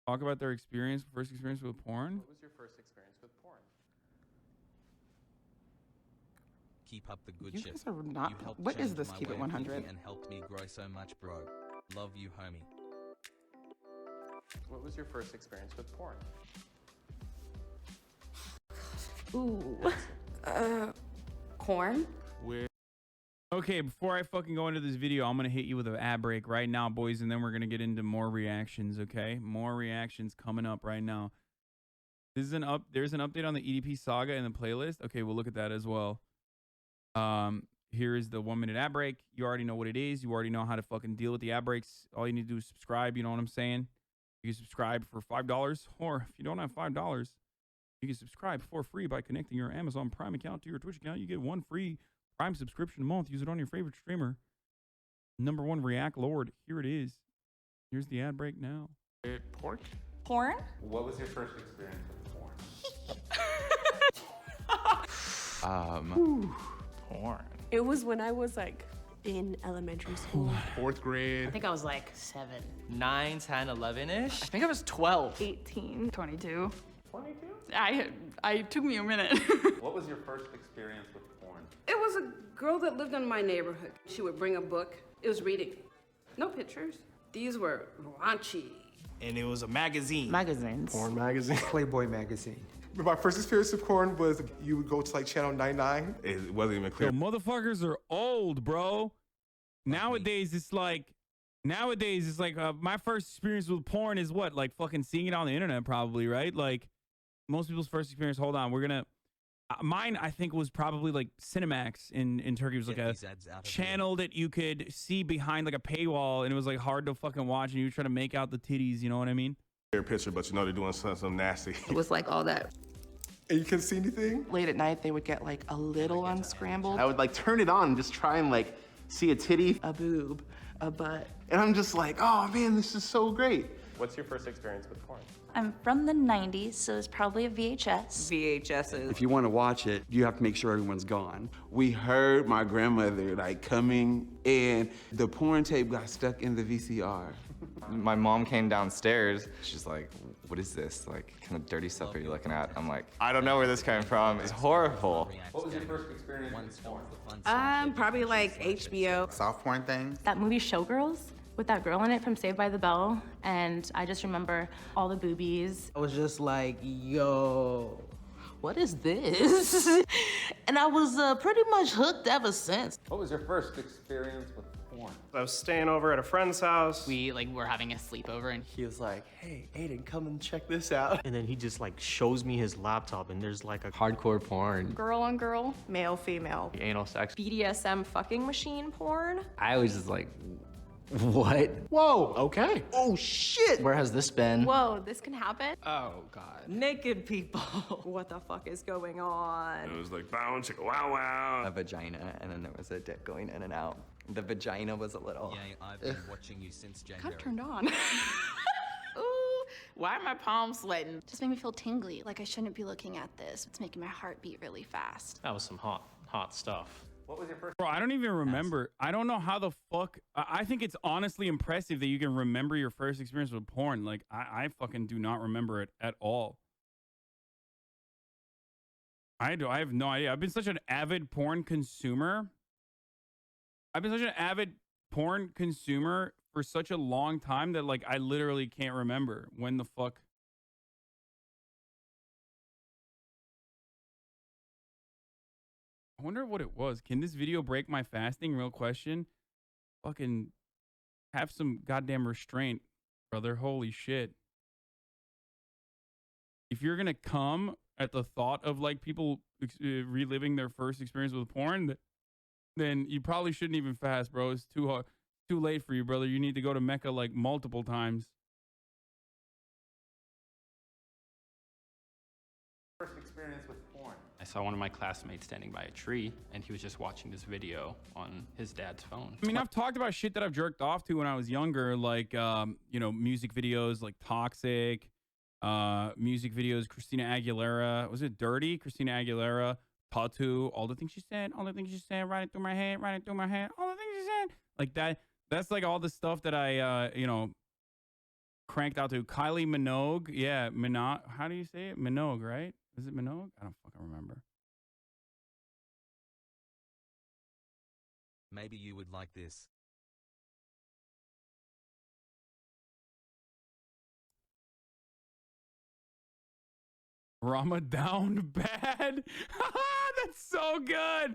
talk about their experience, first experience with porn. What was your first experience with porn? Keep up the good You shit. guys are not. You helped What is change this? my Keep way it of 100. thinking and helped me grow so much, bro. Love you, homie. What was your first experience with porn? Ooh. Corn? Okay, before I fucking go into this video, I'm gonna hit you with an ad break right now, boys, and then we're gonna get into more reactions. Okay, more reactions coming up right now. This is there's an update on the EDP saga in the playlist. Okay, we'll look at that as well. Here is the 1-minute ad break. You already know what it is. You already know how to fucking deal with the ad breaks. All you need to do is subscribe. You know what I'm saying? You can subscribe for $5, or if you don't have $5, you can subscribe for free by connecting your Amazon Prime account to your Twitch account. You get 1 free Prime subscription a month. Use it on your favorite streamer. #1 React Lord. Here it is. Here's the ad break now. Porn? Porn? What was your first experience with porn? Porn. It was when I was like in elementary school. 4th grade. I think I was like 7. 9, 10, 11-ish. I think I was 12. 18, 22. 22? It took me a minute. What was your first experience with porn? It was a girl that lived in my neighborhood. She would bring a book. It was reading. No pictures. These were raunchy. And it was a magazine. Magazines. Porn magazine. Playboy magazine. My first experience with porn was you would go to like channel 99. It wasn't even clear. Yo, motherfuckers are old, bro. Nowadays, it's like my first experience with porn is what? Like fucking seeing it on the internet, probably, right? Like most people's first experience. Hold on, we're gonna. Mine, I think, was probably like Cinemax in Turkey. It was like a channel that you could see behind like a paywall, and it was like hard to fucking watch, and you were trying to make out the titties. You know what I mean? Picture, but you know they're doing something nasty. It was like all that. And you couldn't see anything? Late at night, they would get like a little unscrambled. I would like turn it on and just try and like see a titty, A boob, a butt. and I'm just like, oh man, this is so great. What's your first experience with porn? I'm from the 90s, so it's probably a VHS. VHSs. If you want to watch it, you have to make sure everyone's gone. We heard my grandmother like coming, and the porn tape got stuck in the VCR. My mom came downstairs. She's like, what is this? Like, kind of dirty stuff are you looking at? I'm like, I don't know where this came from. It's horrible. What was your first experience with porn? Probably like HBO. Soft porn things. That movie Showgirls with that girl in it from Saved by the Bell, and I just remember all the boobies. I was just like, yo, what is this? And I was pretty much hooked ever since. What was your first experience with porn? I was staying over at a friend's house. We were having a sleepover, and He was like, hey, Aiden, come and check this out. And then he just like shows me his laptop and there's like a hardcore porn. Girl on girl, male, female. Anal sex. BDSM fucking machine porn. I was just like, what? Whoa, okay. Oh shit! Where has this been? Whoa, this can happen? Oh, God. naked people. What the fuck is going on? It was like bow chicka wow wow. A vagina, and then there was a dick going in and out. The vagina was a little. Yeah, I've been watching you since Kind January. of turned on. Ooh, why are my palms sweating? Just made me feel tingly, like I shouldn't be looking at this. It's making my heart beat really fast. That was some hot stuff. What was your first? Bro, I don't even remember. I don't know how the fuck. I think it's honestly impressive that you can remember your first experience with porn. Like, I fucking do not remember it at all. I have no idea. I've been such an avid porn consumer. For such a long time that like I literally can't remember when the fuck. I wonder what it was. Can this video break my fasting? Real question. Fucking have some goddamn restraint, brother. Holy shit. If you're gonna come at the thought of like people reliving their first experience with porn, then you probably shouldn't even fast, bro. It's too hard, too late for you, brother. You need to go to Mecca like multiple times. First experience with porn. I saw one of my classmates standing by a tree and he was just watching this video on his dad's phone. I mean, I've talked about shit that I've jerked off to when I was younger, like, you know, music videos like Toxic, music videos, Christina Aguilera. Was it Dirty? Christina Aguilera, Tattoo, all the things she said, running through my head, all the things she said. Like that. That's like all the stuff that I, you know, cranked out to Kylie Minogue. Yeah, Minogue. How do you say it? Minogue, right? Is it Minogue? I don't fucking remember. Maybe you would like this. Ramadan bad. That's so good.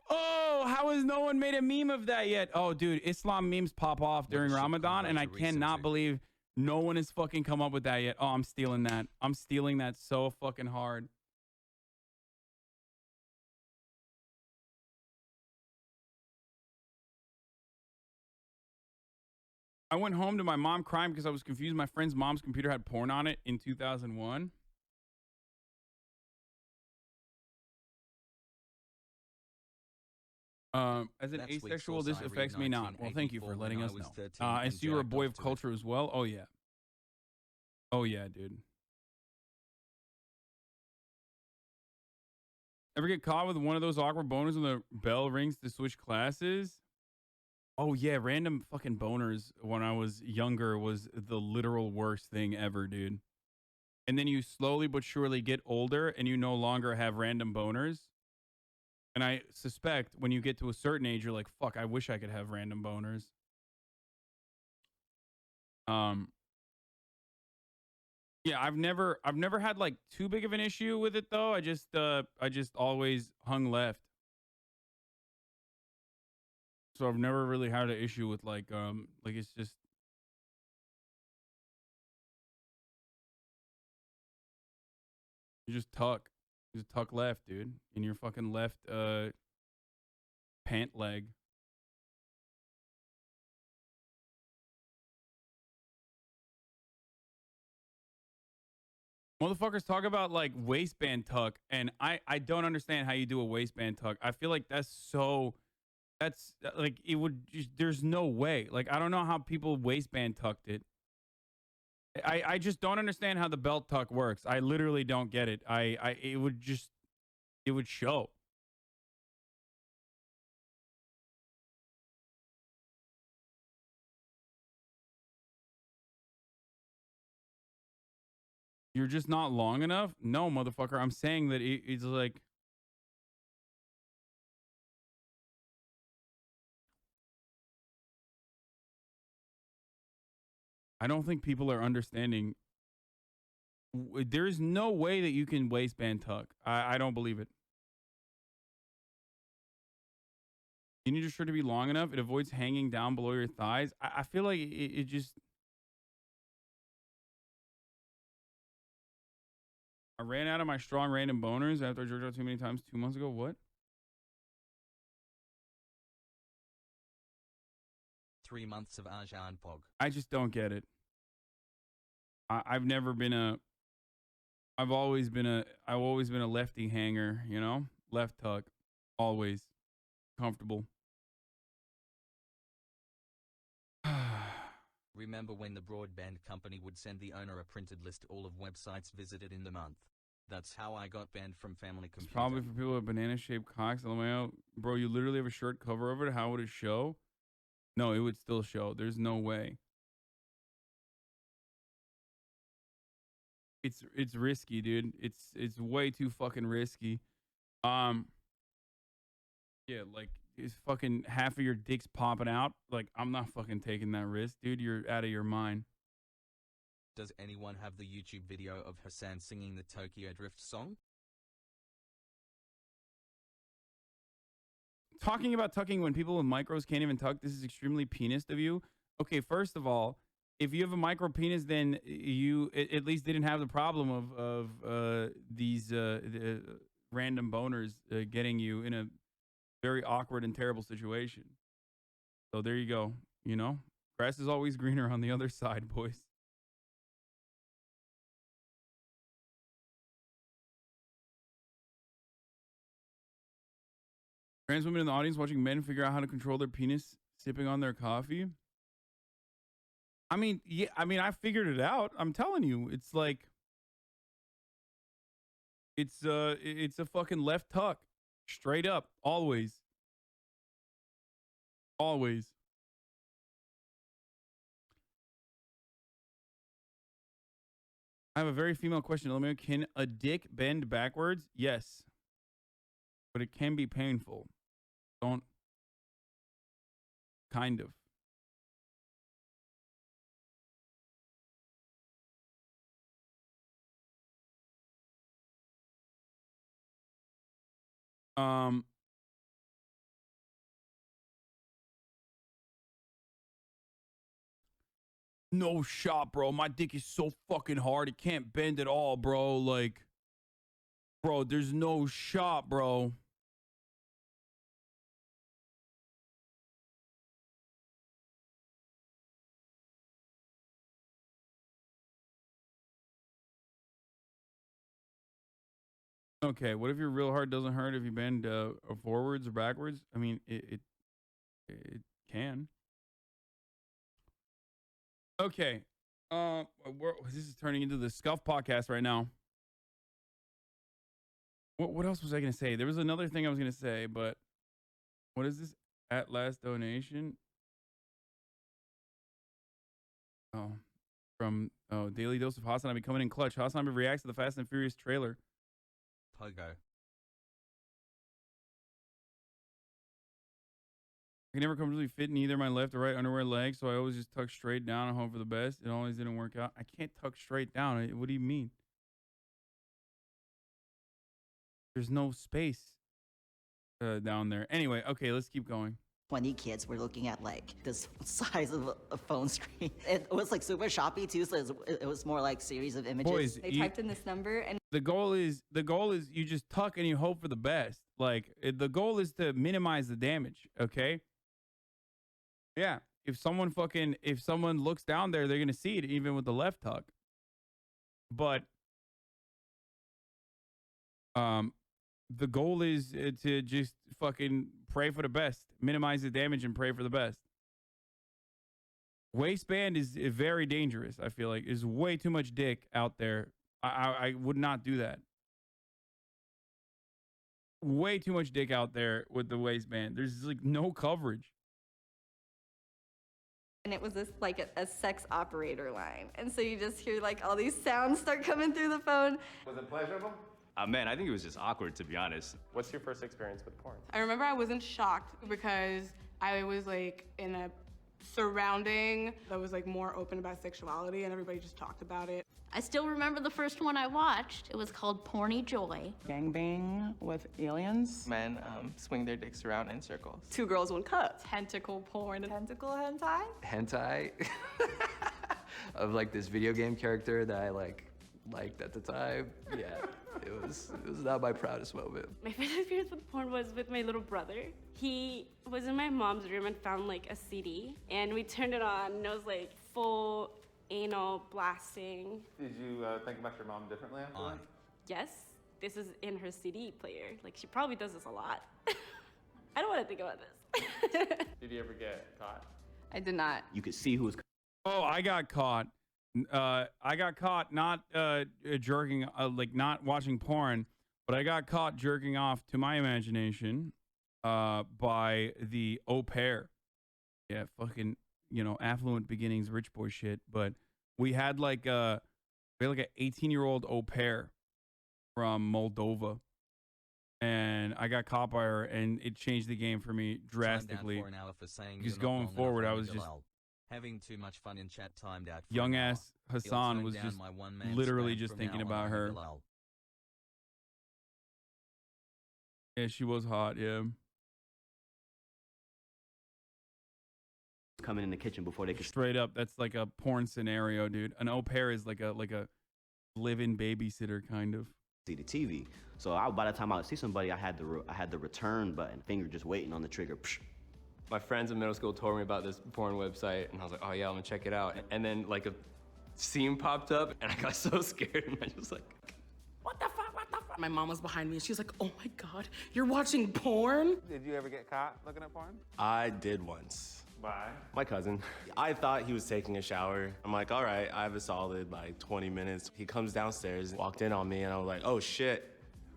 Oh, how has no one made a meme of that yet? Oh, dude, Islam memes pop off during Ramadan, and I cannot believe no one has fucking come up with that yet. Oh, I'm stealing that. I'm stealing that so fucking hard. I went home to my mom crying because I was confused. My friend's mom's computer had porn on it in 2001. As an asexual, this affects me not. Well, thank you for letting us know. I see you're a boy of culture as well. Oh, yeah. Oh, yeah, dude. Ever get caught with one of those awkward boners when the bell rings to switch classes? Oh, yeah. Random fucking boners when I was younger was the literal worst thing ever, dude. And then you slowly but surely get older and you no longer have random boners. And I suspect when you get to a certain age, you're like, fuck, I wish I could have random boners. Yeah, I've never had like too big of an issue with it though. I just always hung left. So I've never really had an issue with like it's just you just tuck. You just tuck left, dude. In your fucking left pant leg. Motherfuckers talk about like waistband tuck, and I don't understand how you do a waistband tuck. I feel like that's like it would just, there's no way. Like I don't know how people waistband tucked it. I just don't understand how the belt tuck works. I literally don't get it. It would show. You're just not long enough? No, motherfucker. I'm saying that it's like I don't think people are understanding. There is no way that you can waistband tuck. I don't believe it. You need your shirt to be long enough. It avoids hanging down below your thighs. I feel like it just. I ran out of my strong random boners after I jerked out too many times 2 months ago. What? 3 months of Ajahn Pog. I just don't get it. I've never been a. I've always been a lefty hanger, you know? Left tuck. Always. Comfortable. Remember when the broadband company would send the owner a printed list all of websites visited in the month? That's how I got banned from Family Computer. It's probably for people with banana-shaped cocks. LMAO. Bro, you literally have a shirt cover over it. How would it show? No, it would still show. There's no way. It's risky, dude. It's way too fucking risky. Yeah, like it's fucking half of your dick's popping out. Like I'm not fucking taking that risk, dude. You're out of your mind. Does anyone have the YouTube video of Hassan singing the Tokyo Drift song? Talking about tucking when people with micros can't even tuck, this is extremely penist of you. Okay, first of all, if you have a micro penis, then you at least didn't have the problem of these random boners getting you in a very awkward and terrible situation. So there you go. You know, grass is always greener on the other side, boys. Trans women in the audience watching men figure out how to control their penis sipping on their coffee. I mean, yeah, I figured it out. I'm telling you, it's like, it's a fucking left tuck, straight up, always, always. I have a very female question. Let me know, can a dick bend backwards? Yes. But it can be painful. Don't. Kind of. No shot, bro. My dick is so fucking hard. It can't bend at all, bro. Like, bro, there's no shot, bro. Okay, what if your real hard doesn't hurt if you bend forwards or backwards? I mean, it can. Okay. This is turning into the Scuff podcast right now. What else was I gonna say? There was another thing I was gonna say, but what is this? At last donation. Oh, from Daily Dose of Hasanabi coming in clutch. Hasanabi reacts to the Fast and Furious trailer. Pogo. I can never comfortably fit in either my left or right underwear leg, so I always just tuck straight down and hope for the best. It always didn't work out. I can't tuck straight down. What do you mean? There's no space down there. Anyway, okay, let's keep going. 20 kids were looking at like this size of a phone screen. It was like super choppy too, so it was more like series of images. Boys, They typed in this number and the goal is you just tuck and you hope for the best. Like the goal is to minimize the damage. Okay. Yeah. If someone looks down there, they're gonna see it even with the left tuck. But the goal is to just fucking pray for the best, minimize the damage, and pray for the best. Waistband is very dangerous. I feel like there's way too much dick out there. I would not do that. Way too much dick out there with the waistband. There's like no coverage. and it was this like a sex operator line. And so you just hear like all these sounds start coming through the phone. Was it pleasurable? Man, I think it was just awkward, to be honest. What's your first experience with porn? I remember I wasn't shocked because I was like in a surrounding that was like more open about sexuality and everybody just talked about it. I still remember the first one I watched. It was called Porny Joy. Gangbang with aliens. Men swing their dicks around in circles. 2 girls, 1 cup. Tentacle porn. Tentacle hentai? Hentai of like this video game character that I liked at the time. Yeah, it was not my proudest moment. My first experience with porn was with my little brother. He was in my mom's room and found like a CD, and we turned it on, and it was like full anal blasting. Did you think about your mom differently after that? Yes, this is in her CD player. Like, she probably does this a lot. I don't want to think about this. Did you ever get caught? I did not. You could see who was. Oh, I got caught. I got caught not jerking, like not watching porn, but I got caught jerking off to my imagination by the au pair. Yeah, fucking, you know, affluent beginnings, rich boy shit. But we had like an 18-year-old au pair from Moldova, and I got caught by her, and it changed the game for me drastically. Just going forward, I was just having too much fun in chat. Timed out. Young ass Hassan was just literally just thinking about her. Yeah, she was hot. Yeah. Coming in the kitchen before they could. Straight up, that's like a porn scenario, dude. An au pair is like a live-in babysitter kind of. See the TV. So by the time I would see somebody, I had the return button, finger just waiting on the trigger. Psh. My friends in middle school told me about this porn website, and I was like, oh yeah, I'm gonna check it out. And then like a scene popped up, and I got so scared, and I was like, what the fuck, what the fuck? My mom was behind me, and she's like, oh my God, you're watching porn? Did you ever get caught looking at porn? I did once. By? My cousin. I thought he was taking a shower. I'm like, all right, I have a solid like 20 minutes. He comes downstairs, walked in on me, and I was like, oh shit.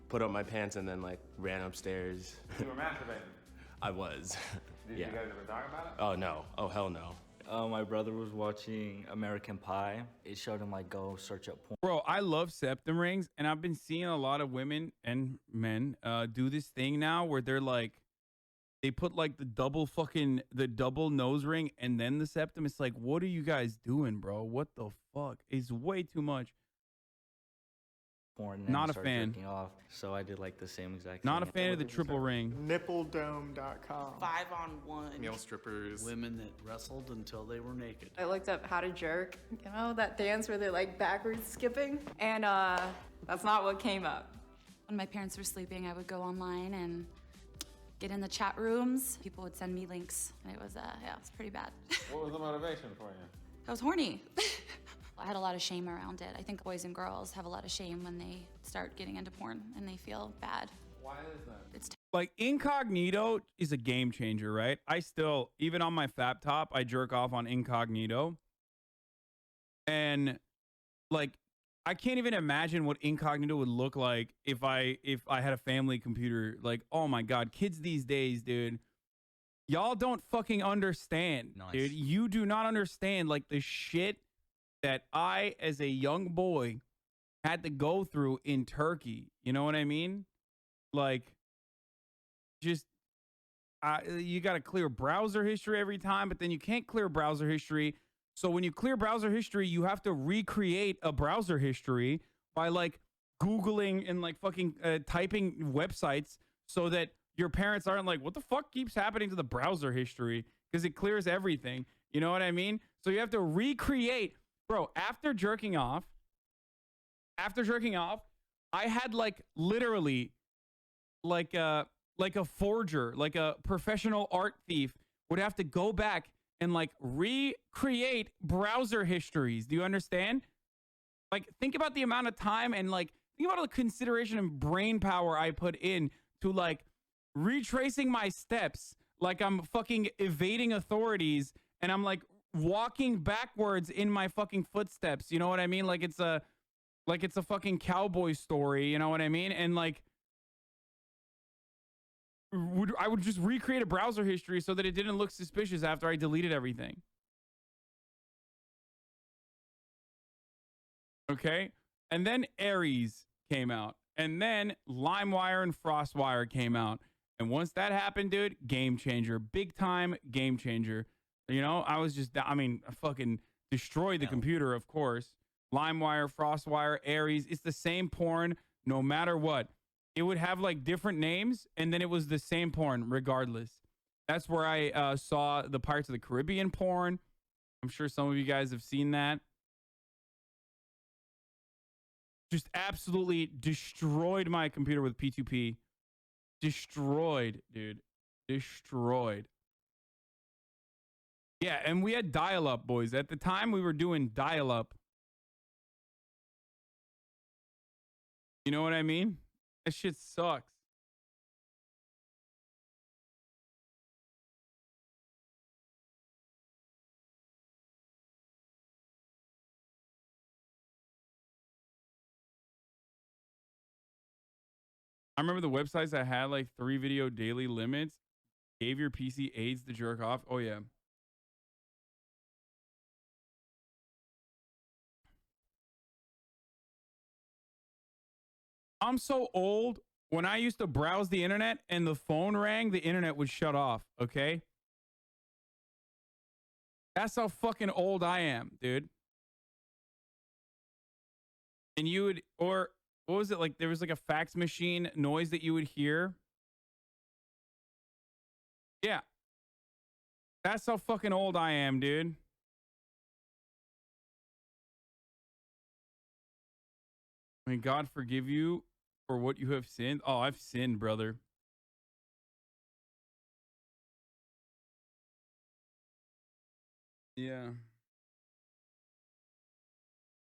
Put up my pants and then like ran upstairs. You were masturbating? I was. Did yeah. you guys ever talk about it? Oh no, oh hell no. My brother was watching American Pie. It showed him like go search up porn. Bro, I love septum rings, and I've been seeing a lot of women and men do this thing now where they're like, they put like the double nose ring and then the septum. It's like, what are you guys doing, bro? What the fuck? It's way too much. Porn and Not a started fan. jerking off. So I did like the same exact Not a thing. fan of the triple ring. Nippledome.com. 5-on-1. Male strippers. Women that wrestled until they were naked. I looked up how to jerk, you know, that dance where they're like backwards skipping, and that's not what came up. When my parents were sleeping, I would go online and get in the chat rooms. People would send me links, and it was, yeah, it was pretty bad. What was the motivation for you? I was horny. I had a lot of shame around it. I think boys and girls have a lot of shame when they start getting into porn and they feel bad. Why is that? It's Like incognito is a game changer, right? I still, even on my Fap Top, I jerk off on incognito. And like, I can't even imagine what incognito would look like if I had a family computer. Like, oh my God, kids these days, dude. Y'all don't fucking understand, dude. You do not understand like the shit that I, as a young boy, had to go through in Turkey. You know what I mean? Like, just, you got to clear browser history every time, but then you can't clear browser history. So when you clear browser history, you have to recreate a browser history by like Googling and like fucking typing websites so that your parents aren't like, what the fuck keeps happening to the browser history? Because it clears everything. You know what I mean? So you have to recreate. Bro, after jerking off, I had like literally like a forger, like a professional art thief would have to go back and like recreate browser histories. Do you understand? Like, think about the amount of time and like think about all the consideration and brain power I put in to like retracing my steps, like I'm fucking evading authorities and I'm like walking backwards in my fucking footsteps. You know what I mean? Like it's a fucking cowboy story. You know what I mean? And like, I would just recreate a browser history so that it didn't look suspicious after I deleted everything. Okay. And then Aries came out. And then LimeWire and FrostWire came out. And once that happened, dude, game changer. Big time game changer. You know, I fucking destroyed the computer, of course. LimeWire, FrostWire, Aries. It's the same porn no matter what. It would have like different names, and then it was the same porn regardless. That's where I saw the Pirates of the Caribbean porn. I'm sure some of you guys have seen that. Just absolutely destroyed my computer with P2P. Destroyed, dude. Destroyed. Yeah, and we had dial-up, boys. At the time, we were doing dial-up. You know what I mean? That shit sucks. I remember the websites that had like 3 video daily limits gave your PC aids to jerk off. Oh, yeah. I'm so old. When I used to browse the internet and the phone rang, the internet would shut off, okay? That's how fucking old I am, dude. And you would, or what was it like? There was like a fax machine noise that you would hear. Yeah. That's how fucking old I am, dude. May God forgive you for what you have sinned. Oh, I've sinned, brother. Yeah.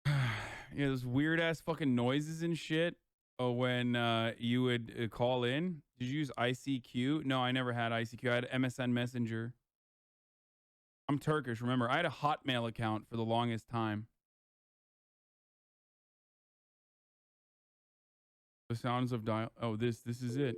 Yeah, those weird ass fucking noises and shit. Oh, when you would call in. Did you use ICQ? No, I never had ICQ. I had MSN Messenger. I'm Turkish, remember. I had a Hotmail account for the longest time. The sounds of dial. Oh, this is it.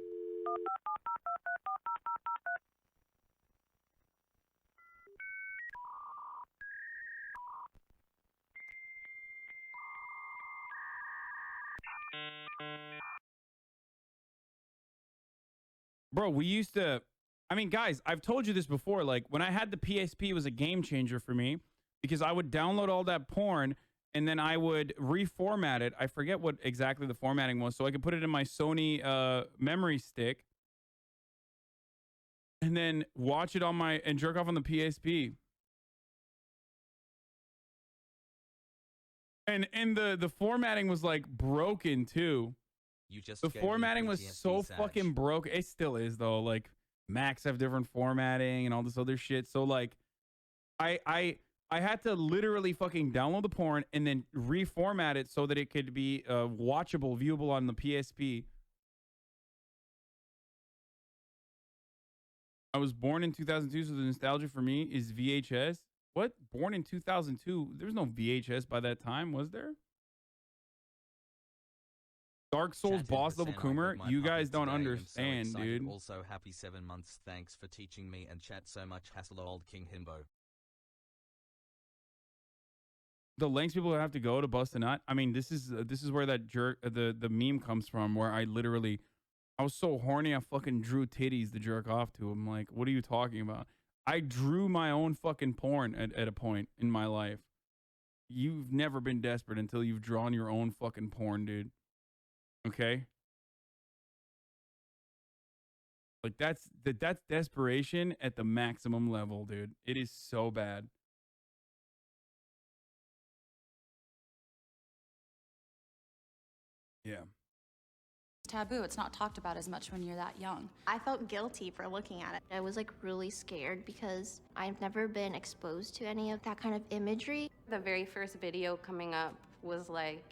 Bro, we used to, I mean, guys, I've told you this before. Like, when I had the PSP, it was a game changer for me because I would download all that porn and then I would reformat it. I forget what exactly the formatting was, so I could put it in my Sony memory stick and then watch it on my, and jerk off on the PSP. And the formatting was like broken too. You just The gave me formatting was PTSD, so Saj. fucking broke. It still is though. Like Macs have different formatting and all this other shit. So like I had to literally fucking download the porn and then reformat it so that it could be watchable, viewable on the PSP. I was born in 2002, so the nostalgia for me is VHS. What? Born in 2002? There was no VHS by that time, was there? Dark Souls Chatted boss level Hassan, I Coomer, got my you guys puppy don't today, I'm so understand, excited. dude. Also, happy 7 months. Thanks for teaching me and chat so much. Hassle, old King Himbo. The lengths people have to go to bust a nut. I mean, this is where that jerk the meme comes from, where I was so horny I fucking drew titties to jerk off to. I'm like, what are you talking about? I drew my own fucking porn at a point in my life. You've never been desperate until you've drawn your own fucking porn, dude. Okay? Like that's desperation at the maximum level, dude. It is so bad. Yeah. Taboo. It's not talked about as much when you're that young. I felt guilty for looking at it. I was like really scared because I've never been exposed to any of that kind of imagery. The very first video coming up was like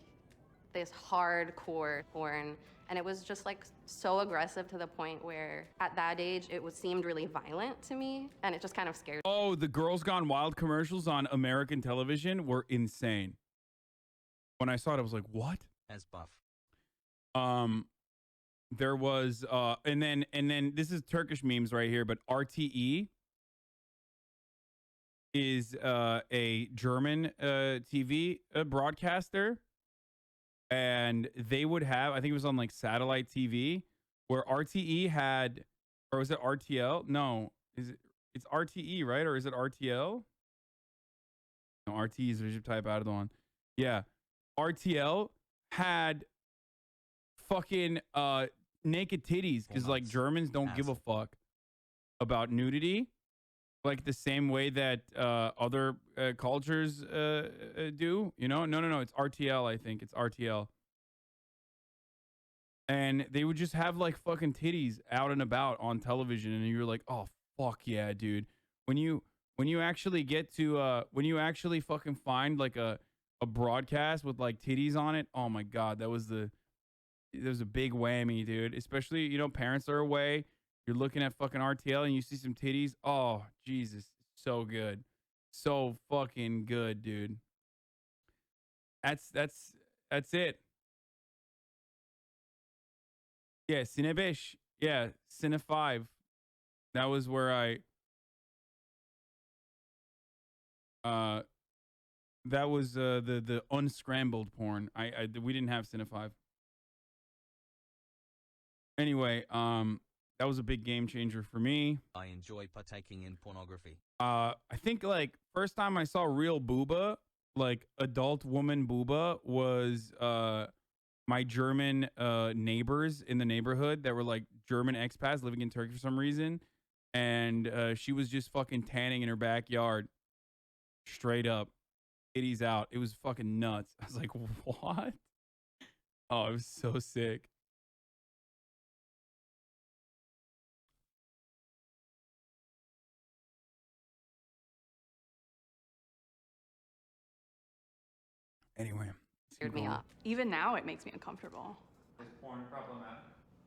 this hardcore porn, and it was just like so aggressive to the point where at that age it seemed really violent to me, and it just kind of scared me. Oh, the Girls Gone Wild commercials on American television were insane. When I saw it, I was like, what? As buff. There was and then this is Turkish memes right here, but RTE is a German TV broadcaster, and they would have, I think it was on like satellite TV, where RTE had, or was it RTL? No, it's RTE, right? Or is it RTL? No, RTE is Recep Tayyip Erdogan. Yeah, RTL had fucking naked titties because like Germans don't give a fuck about nudity, like the same way that other cultures do. You know, no, it's RTL. I think it's RTL. And they would just have like fucking titties out and about on television, and you're like, oh fuck yeah, dude. When you actually get to when you actually fucking find like a broadcast with like titties on it, oh my god, that was a big whammy, dude. Especially, you know, parents are away. You're looking at fucking RTL and you see some titties. Oh, Jesus. So good. So fucking good, dude. That's it. Yeah, Cine 5. Yeah, Cine 5. That was where that was the unscrambled porn. We didn't have Cine 5. Anyway, that was a big game changer for me. I enjoy partaking in pornography. I think like first time I saw real booba, like adult woman booba, was my German neighbors in the neighborhood that were like German expats living in Turkey for some reason, and she was just fucking tanning in her backyard, straight up, titties out. It was fucking nuts. I was like, what? Oh, it was so sick. Anyway, Scared me up. Even now, it makes me uncomfortable. Is porn problematic?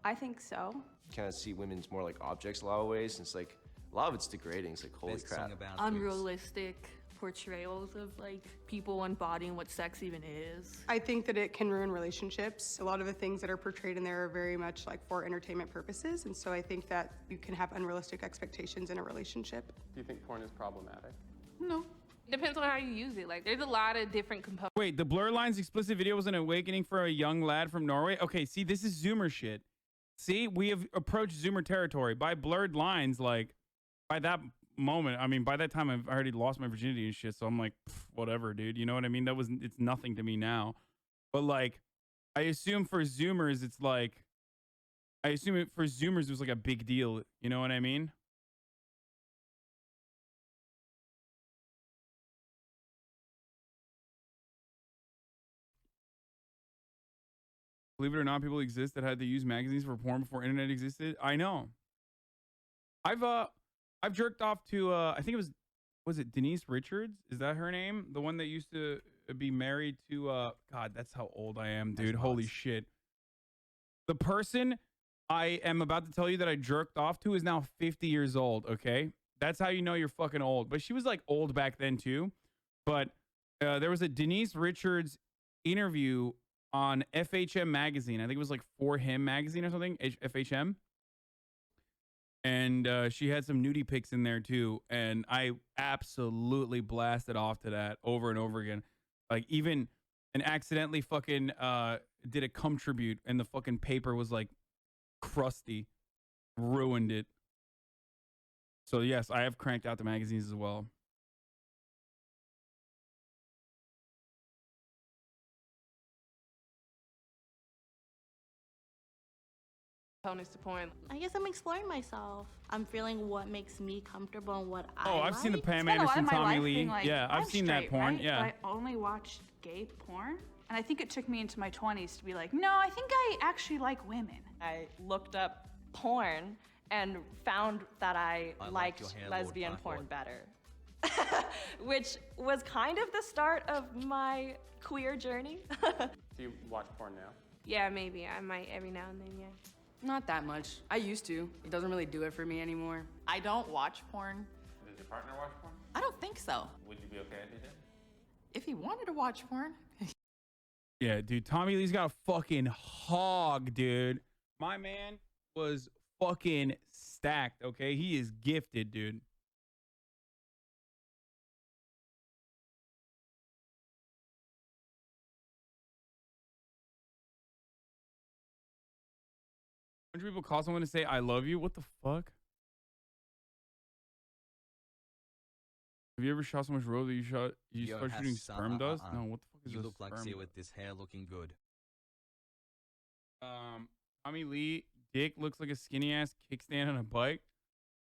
I think so. Kind of see women as more like objects a lot of ways. And it's like a lot of it's degrading. It's like holy crap. Unrealistic portrayals of like people embodying what sex even is. I think that it can ruin relationships. A lot of the things that are portrayed in there are very much like for entertainment purposes, and so I think that you can have unrealistic expectations in a relationship. Do you think porn is problematic? No. Depends on how you use it. Like, there's a lot of different components. Wait, the blur lines explicit video was an awakening for a young lad from Norway. Okay, see, this is Zoomer shit. See, we have approached Zoomer territory by blurred lines. Like, by that moment, I mean, by that time, I've already lost my virginity and shit. So I'm like, whatever, dude. You know what I mean? It's nothing to me now. But like, I assume for Zoomers, it's like, I assume for Zoomers, it was like a big deal. You know what I mean? Believe it or not, people exist that had to use magazines for porn before internet existed. I know. I've jerked off to I think it was it Denise Richards? Is that her name? The one that used to be married to God, that's how old I am, dude. Holy shit. The person I am about to tell you that I jerked off to is now 50 years old, okay? That's how you know you're fucking old. But she was like old back then too. But there was a Denise Richards interview on FHM magazine. I think it was like For Him magazine or something, FHM. And she had some nudie pics in there too. And I absolutely blasted off to that over and over again. Like even and accidentally fucking did a cum tribute and the fucking paper was like crusty. Ruined it. So yes, I have cranked out the magazines as well. Components to porn. I guess I'm exploring myself. I'm feeling what makes me comfortable and what I Oh, I've seen the like. Pam Spent a lot Anderson, of my Tommy life Lee. being like, Yeah, I've I'm seen that straight, porn. right? Yeah. But I only watched gay porn. And I think it took me into my 20s to be like, no, I think I actually like women. I looked up porn and found that I liked your hair, lesbian Lord porn better. Which was kind of the start of my queer journey. Do you watch porn now? Yeah, maybe. I might every now and then, yeah. Not that much. I used to. It doesn't really do it for me anymore. I don't watch porn. Does your partner watch porn? I don't think so. Would you be okay if he did? If he wanted to watch porn. Yeah, dude. Tommy Lee's got a fucking hog, dude. My man was fucking stacked, okay? He is gifted, dude. When people call someone to say I love you, what the fuck? Have you ever shot so much road that you start shooting sperm dust? No, what the fuck is You this look like sperm Sia dust? with this hair looking good. Tommy Lee dick looks like a skinny ass kickstand on a bike.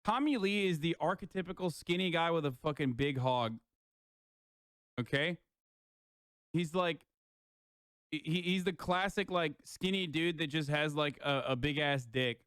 Tommy Lee is the archetypical skinny guy with a fucking big hog. Okay? He's like he's the classic like skinny dude that just has like a big ass dick.